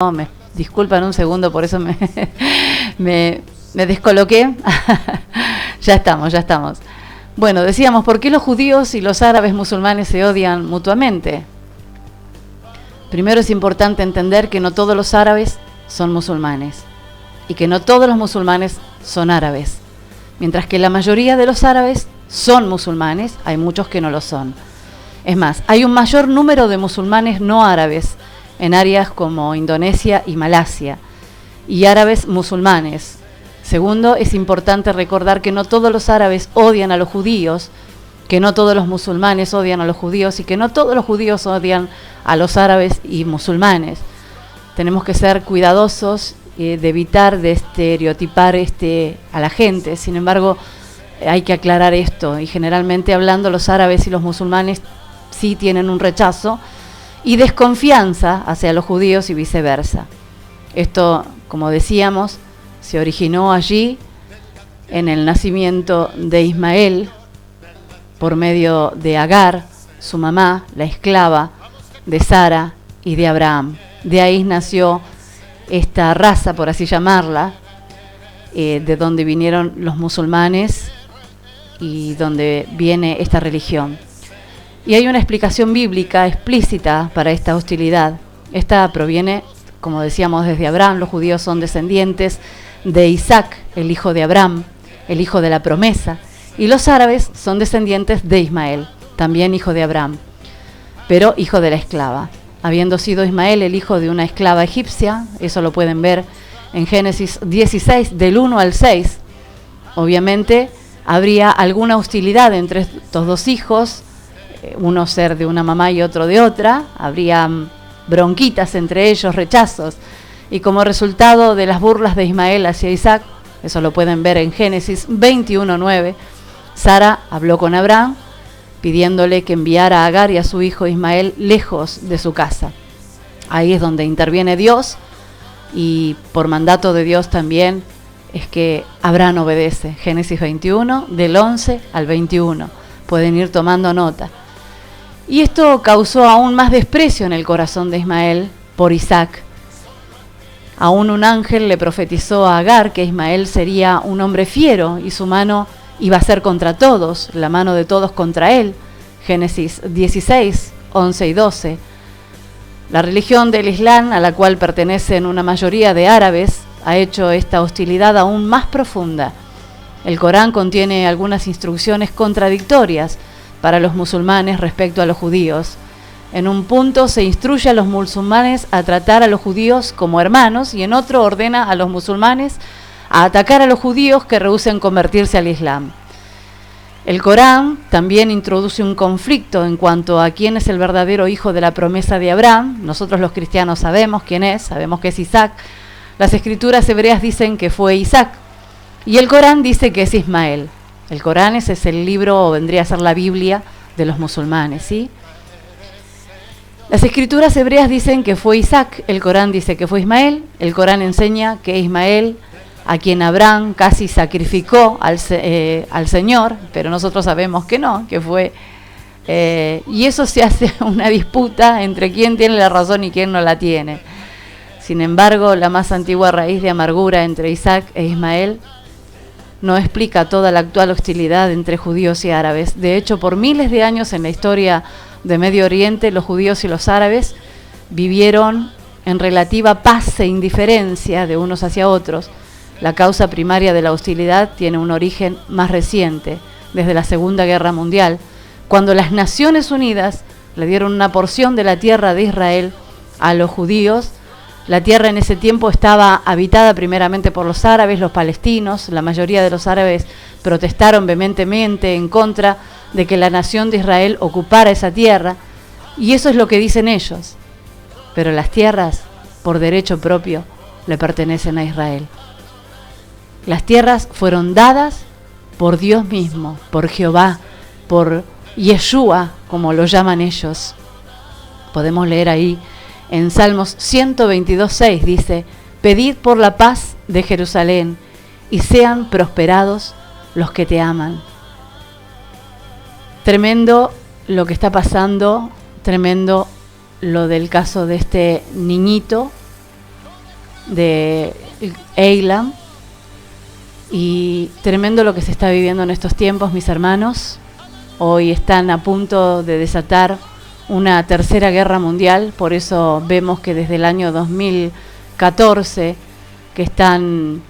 Me disculpan un segundo, por eso me descoloqué. Ya estamos. Bueno, decíamos, ¿por qué los judíos y los árabes musulmanes se odian mutuamente? Primero es importante entender que no todos los árabes son musulmanes y que no todos los musulmanes son árabes. Mientras que la mayoría de los árabes son musulmanes, hay muchos que no lo son. Es más, hay un mayor número de musulmanes no árabes en áreas como Indonesia y Malasia, y árabes musulmanes. Segundo, es importante recordar que no todos los árabes odian a los judíos, que no todos los musulmanes odian a los judíos y que no todos los judíos odian a los árabes y musulmanes. Tenemos que ser cuidadosos de evitar de estereotipar a la gente. Sin embargo, hay que aclarar esto, y generalmente hablando, los árabes y los musulmanes sí tienen un rechazo y desconfianza hacia los judíos y viceversa. Esto, como decíamos, se originó allí en el nacimiento de Ismael por medio de Agar, su mamá, la esclava de Sara y de Abraham. De ahí nació esta raza, por así llamarla, de donde vinieron los musulmanes y donde viene esta religión. Y hay una explicación bíblica explícita para esta hostilidad. Esta proviene, como decíamos, desde Abraham. Los judíos son descendientes de Isaac, el hijo de Abraham, el hijo de la promesa. Y los árabes son descendientes de Ismael, también hijo de Abraham, pero hijo de la esclava. Habiendo sido Ismael el hijo de una esclava egipcia, eso lo pueden ver en Génesis 16, del 1 al 6. Obviamente habría alguna hostilidad entre estos dos hijos, uno ser de una mamá y otro de otra, habría bronquitas entre ellos, rechazos, y como resultado de las burlas de Ismael hacia Isaac, eso lo pueden ver en Génesis 21:9, Sara habló con Abraham pidiéndole que enviara a Agar y a su hijo Ismael lejos de su casa. Ahí es donde interviene Dios, y por mandato de Dios también es que Abraham obedece. Génesis 21, del 11 al 21. Pueden ir tomando nota. Y esto causó aún más desprecio en el corazón de Ismael por Isaac. Aún un ángel le profetizó a Agar que Ismael sería un hombre fiero y su mano iba a ser contra todos, la mano de todos contra él. Génesis 16, 11 y 12. La religión del Islam, a la cual pertenecen una mayoría de árabes, ha hecho esta hostilidad aún más profunda. El Corán contiene algunas instrucciones contradictorias para los musulmanes respecto a los judíos. En un punto se instruye a los musulmanes a tratar a los judíos como hermanos, y en otro ordena a los musulmanes a atacar a los judíos que rehúsen convertirse al Islam. El Corán también introduce un conflicto en cuanto a quién es el verdadero hijo de la promesa de Abraham. Nosotros los cristianos sabemos quién es, sabemos que es Isaac. Las escrituras hebreas dicen que fue Isaac, y el Corán dice que es Ismael. El Corán es el libro, o vendría a ser la Biblia de los musulmanes, ¿sí? Las escrituras hebreas dicen que fue Isaac, el Corán dice que fue Ismael. El Corán enseña que Ismael, a quien Abraham casi sacrificó al Señor, pero nosotros sabemos que no, que fue... y eso se hace una disputa entre quién tiene la razón y quién no la tiene. Sin embargo, la más antigua raíz de amargura entre Isaac e Ismael no explica toda la actual hostilidad entre judíos y árabes. De hecho, por miles de años en la historia de Medio Oriente, los judíos y los árabes vivieron en relativa paz e indiferencia de unos hacia otros. La causa primaria de la hostilidad tiene un origen más reciente, desde la Segunda Guerra Mundial, cuando las Naciones Unidas le dieron una porción de la tierra de Israel a los judíos. La tierra en ese tiempo estaba habitada primeramente por los árabes, los palestinos. La mayoría de los árabes protestaron vehementemente en contra de que la nación de Israel ocupara esa tierra, y eso es lo que dicen ellos. Pero las tierras, por derecho propio, le pertenecen a Israel. Las tierras fueron dadas por Dios mismo, por Jehová, por Yeshua, como lo llaman ellos. Podemos leer ahí en Salmos 122:6, dice: pedid por la paz de Jerusalén y sean prosperados los que te aman. Tremendo lo que está pasando, tremendo lo del caso de este niñito de Eilam. Y tremendo lo que se está viviendo en estos tiempos, mis hermanos. Hoy están a punto de desatar una tercera guerra mundial, por eso vemos que desde el año 2014 que están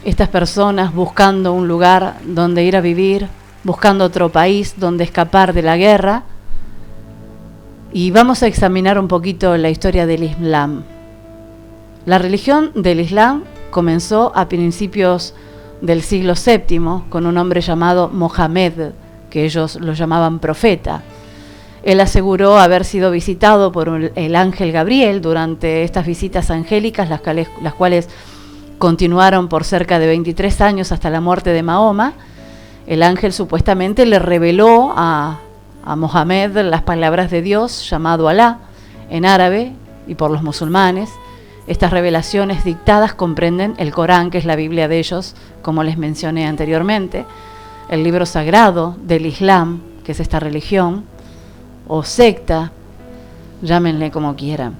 estas personas buscando un lugar donde ir a vivir, buscando otro país donde escapar de la guerra. Y vamos a examinar un poquito la historia del Islam. La religión del Islam comenzó a principios del siglo VII con un hombre llamado Mohammed, que ellos lo llamaban profeta. Él aseguró haber sido visitado por el ángel Gabriel durante estas visitas angélicas, las cuales continuaron por cerca de 23 años hasta la muerte de Mahoma. El ángel supuestamente le reveló a Mohammed las palabras de Dios, llamado Alá, en árabe y por los musulmanes. Estas revelaciones dictadas comprenden el Corán, que es la Biblia de ellos, como les mencioné anteriormente, el libro sagrado del Islam, que es esta religión, o secta, llámenle como quieran.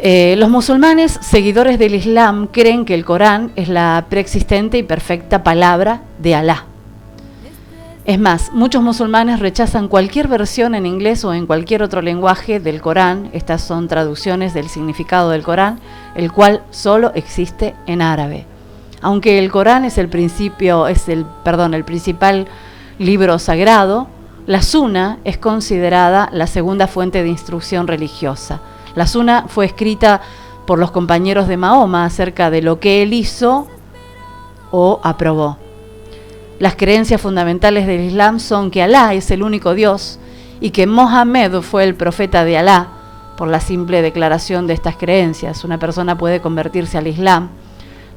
Los musulmanes, seguidores del Islam, creen que el Corán es la preexistente y perfecta palabra de Alá. Es más, muchos musulmanes rechazan cualquier versión en inglés o en cualquier otro lenguaje del Corán. Estas son traducciones del significado del Corán, el cual solo existe en árabe. Aunque el Corán es el principal libro sagrado, la Sunna es considerada la segunda fuente de instrucción religiosa. La Sunna fue escrita por los compañeros de Mahoma acerca de lo que él hizo o aprobó. Las creencias fundamentales del Islam son que Alá es el único Dios y que Mohammed fue el profeta de Alá. Por la simple declaración de estas creencias, una persona puede convertirse al Islam.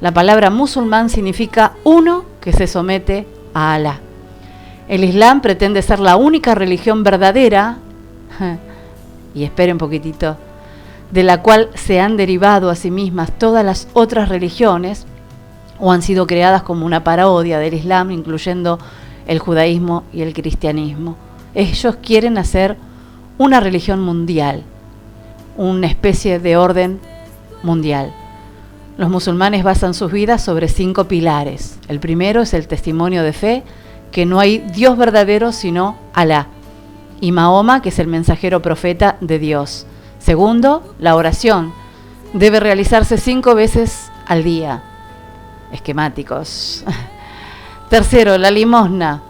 La palabra musulmán significa uno que se somete a Alá. El Islam pretende ser la única religión verdadera, y esperen un poquitito, de la cual se han derivado a sí mismas todas las otras religiones, o han sido creadas como una parodia del Islam, incluyendo el judaísmo y el cristianismo. Ellos quieren hacer una religión mundial, una especie de orden mundial. Los musulmanes basan sus vidas sobre 5 pilares. El primero es el testimonio de fe, que no hay Dios verdadero sino Alá, y Mahoma, que es el mensajero profeta de Dios. Segundo, la oración. Debe realizarse 5 veces al día. Esquemáticos. Tercero, la limosna.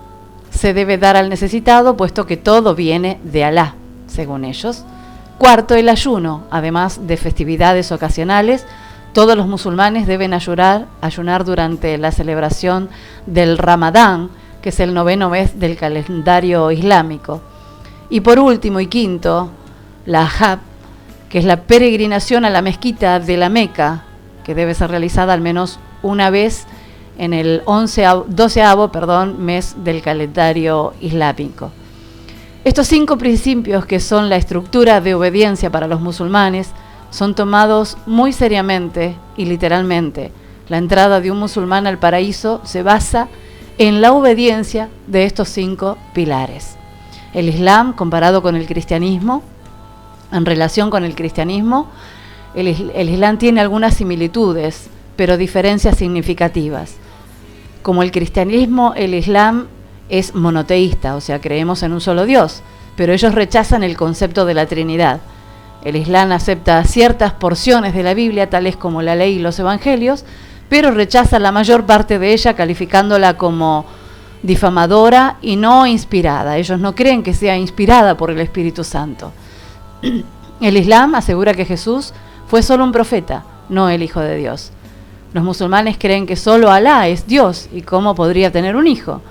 Se debe dar al necesitado, puesto que todo viene de Alá, según ellos. Cuarto, el ayuno. Además de festividades ocasionales, todos los musulmanes deben ayunar durante la celebración del Ramadán, que es el 9º mes del calendario islámico. Y por último y quinto, la Hajj, que es la peregrinación a la mezquita de la Meca, que debe ser realizada al menos una vez en el 12º mes del calendario islámico. Estos 5 principios, que son la estructura de obediencia para los musulmanes, son tomados muy seriamente y literalmente. La entrada de un musulmán al paraíso se basa en la obediencia de estos 5 pilares. El Islam, comparado con el cristianismo, en relación con el cristianismo, el Islam tiene algunas similitudes, pero diferencias significativas. Como el cristianismo, el Islam es monoteísta, o sea, creemos en un solo Dios, pero ellos rechazan el concepto de la Trinidad. El Islam acepta ciertas porciones de la Biblia, tales como la ley y los evangelios, pero rechaza la mayor parte de ella, calificándola como difamadora y no inspirada. Ellos no creen que sea inspirada por el Espíritu Santo. El Islam asegura que Jesús fue solo un profeta, no el Hijo de Dios. Los musulmanes creen que solo Alá es Dios y cómo podría tener un hijo.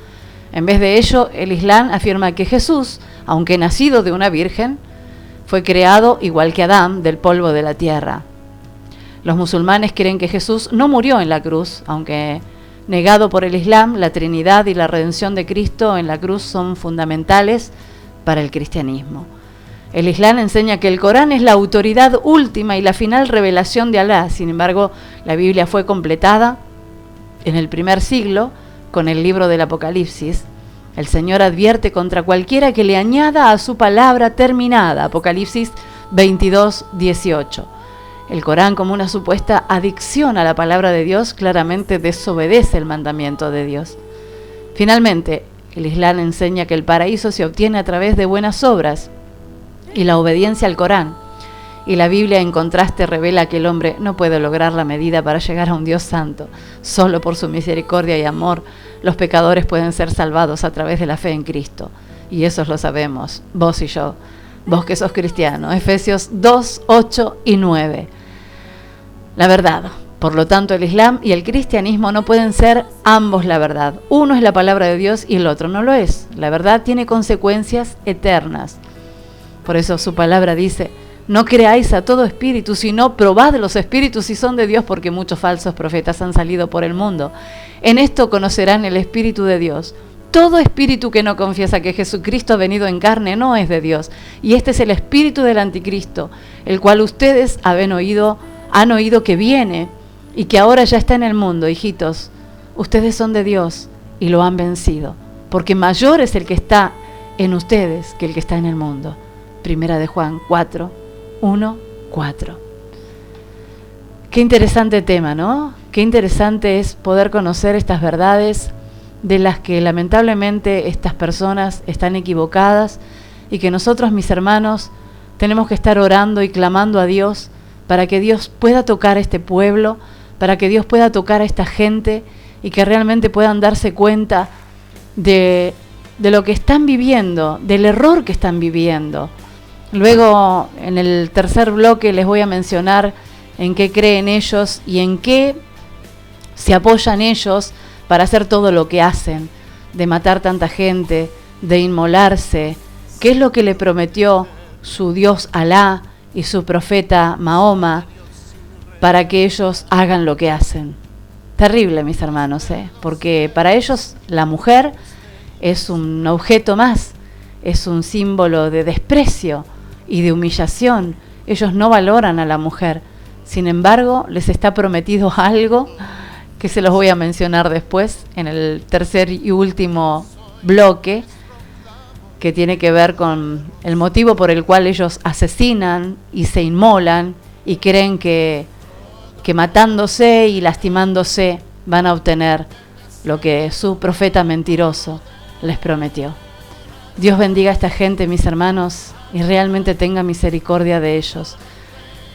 En vez de ello, el Islam afirma que Jesús, aunque nacido de una virgen, fue creado igual que Adán del polvo de la tierra. Los musulmanes creen que Jesús no murió en la cruz, aunque negado por el Islam, la Trinidad y la redención de Cristo en la cruz son fundamentales para el cristianismo. El Islam enseña que el Corán es la autoridad última y la final revelación de Alá. Sin embargo, la Biblia fue completada en el primer siglo con el libro del Apocalipsis. El Señor advierte contra cualquiera que le añada a su palabra terminada. Apocalipsis 22:18. El Corán, como una supuesta adicción a la palabra de Dios, claramente desobedece el mandamiento de Dios. Finalmente, el Islam enseña que el paraíso se obtiene a través de buenas obras y la obediencia al Corán. Y la Biblia, en contraste, revela que el hombre no puede lograr la medida para llegar a un Dios santo. Solo por su misericordia y amor, los pecadores pueden ser salvados a través de la fe en Cristo. Y eso lo sabemos, vos y yo, vos que sos cristiano. Efesios 2, 8 y 9. La verdad. Por lo tanto, el Islam y el cristianismo no pueden ser ambos la verdad. Uno es la palabra de Dios y el otro no lo es. La verdad tiene consecuencias eternas. Por eso su palabra dice: no creáis a todo espíritu, sino probad los espíritus si son de Dios, porque muchos falsos profetas han salido por el mundo. En esto conocerán el Espíritu de Dios. Todo espíritu que no confiesa que Jesucristo ha venido en carne no es de Dios. Y este es el espíritu del anticristo, el cual ustedes han oído que viene y que ahora ya está en el mundo. Hijitos, ustedes son de Dios y lo han vencido, porque mayor es el que está en ustedes que el que está en el mundo. Primera de Juan 4, 1, 4. Qué interesante tema, ¿no? Qué interesante es poder conocer estas verdades de las que lamentablemente estas personas están equivocadas y que nosotros, mis hermanos, tenemos que estar orando y clamando a Dios para que Dios pueda tocar a este pueblo, para que Dios pueda tocar a esta gente y que realmente puedan darse cuenta de lo que están viviendo, del error que están viviendo. Luego, en el tercer bloque, les voy a mencionar en qué creen ellos y en qué se apoyan ellos para hacer todo lo que hacen, de matar tanta gente, de inmolarse. ¿Qué es lo que le prometió su Dios Alá y su profeta Mahoma para que ellos hagan lo que hacen? Terrible, mis hermanos, porque para ellos la mujer es un objeto más, es un símbolo de desprecio y de humillación. Ellos no valoran a la mujer. Sin embargo, les está prometido algo que se los voy a mencionar después en el tercer y último bloque, que tiene que ver con el motivo por el cual ellos asesinan y se inmolan y creen que matándose y lastimándose van a obtener lo que su profeta mentiroso les prometió. Dios bendiga a esta gente, mis hermanos, y realmente tenga misericordia de ellos.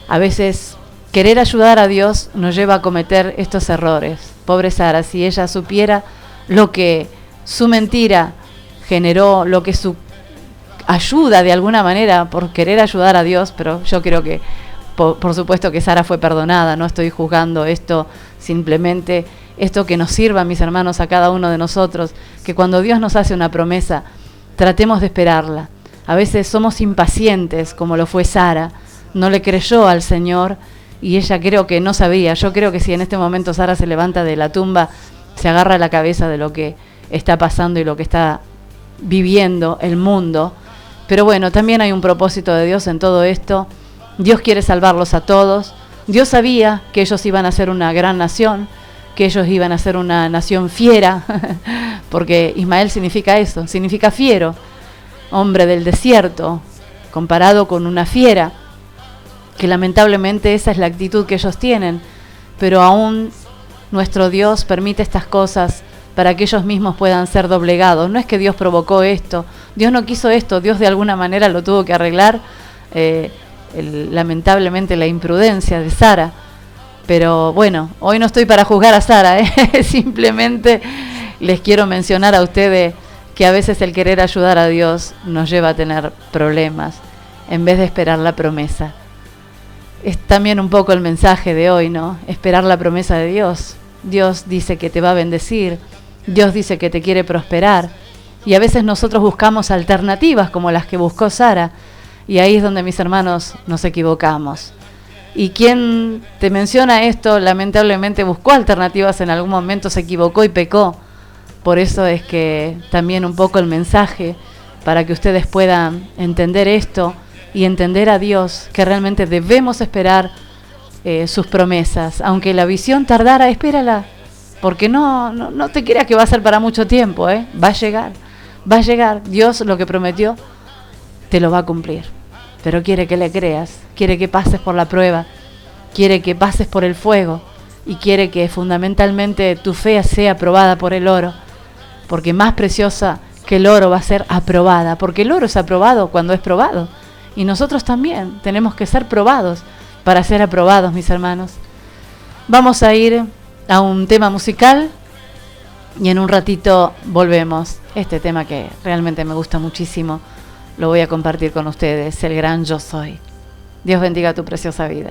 A veces querer ayudar a Dios nos lleva a cometer estos errores. Pobre Sara, si ella supiera lo que su mentira generó, lo que su ayuda de alguna manera por querer ayudar a Dios, pero yo creo que por supuesto que Sara fue perdonada, no estoy juzgando esto, simplemente esto que nos sirva, mis hermanos, a cada uno de nosotros, que cuando Dios nos hace una promesa, tratemos de esperarla. A veces somos impacientes, como lo fue Sara, no le creyó al Señor y ella creo que no sabía. Yo creo que si en este momento Sara se levanta de la tumba, se agarra a la cabeza de lo que está pasando y lo que está viviendo el mundo. Pero bueno, también hay un propósito de Dios en todo esto. Dios quiere salvarlos a todos. Dios sabía que ellos iban a ser una gran nación, que ellos iban a ser una nación fiera, porque Ismael significa eso, significa fiero, hombre del desierto, comparado con una fiera, que lamentablemente esa es la actitud que ellos tienen, pero aún nuestro Dios permite estas cosas para que ellos mismos puedan ser doblegados. No es que Dios provocó esto, Dios no quiso esto, Dios de alguna manera lo tuvo que arreglar, lamentablemente la imprudencia de Sara. Pero bueno, hoy no estoy para juzgar a Sara, simplemente les quiero mencionar a ustedes que a veces el querer ayudar a Dios nos lleva a tener problemas en vez de esperar la promesa. Es también un poco el mensaje de hoy, ¿no? Esperar la promesa de Dios. Dios dice que te va a bendecir, Dios dice que te quiere prosperar, y a veces nosotros buscamos alternativas como las que buscó Sara, y ahí es donde, mis hermanos, nos equivocamos. Y quien te menciona esto, lamentablemente buscó alternativas en algún momento, se equivocó y pecó. Por eso es que también un poco el mensaje, para que ustedes puedan entender esto y entender a Dios, que realmente debemos esperar sus promesas. Aunque la visión tardara, espérala, porque no te creas que va a ser para mucho tiempo, va a llegar. Dios lo que prometió te lo va a cumplir, pero quiere que le creas, quiere que pases por la prueba, quiere que pases por el fuego y quiere que fundamentalmente tu fe sea aprobada por el oro, porque más preciosa que el oro va a ser aprobada, porque el oro es aprobado cuando es probado, y nosotros también tenemos que ser probados para ser aprobados, mis hermanos. Vamos a ir a un tema musical y en un ratito volvemos. Este tema que realmente me gusta muchísimo lo voy a compartir con ustedes, el gran Yo Soy. Dios bendiga tu preciosa vida.